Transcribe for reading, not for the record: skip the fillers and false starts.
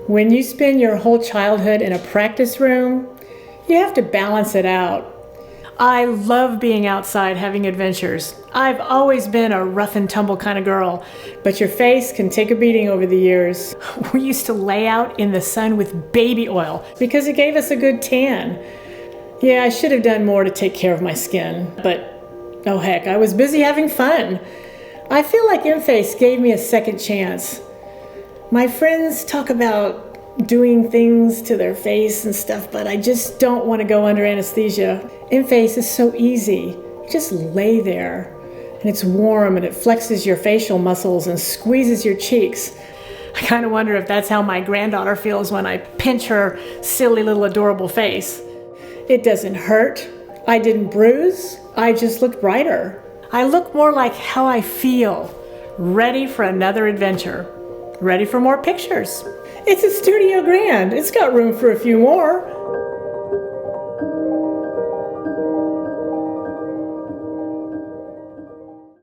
When you spend your whole childhood in a practice room, you have to balance it out. I love being outside having adventures. I've always been a rough and tumble kind of girl, but your face can take a beating over the years. We used to lay out in the sun with baby oil because it gave us a good tan. Yeah, I should have done more to take care of my skin, but oh heck, I was busy having fun. I feel like EMFACE gave me a second chance. My friends talk about doing things to their face and stuff, but I just don't want to go under anesthesia. EMFACE is so easy. You just lay there, and it's warm, and it flexes your facial muscles and squeezes your cheeks. I kind of wonder if that's how my granddaughter feels when I pinch her silly little adorable face. It doesn't hurt. I didn't bruise. I just look brighter. I look more like how I feel, ready for another adventure, ready for more pictures. It's a studio grand. It's got room for a few more.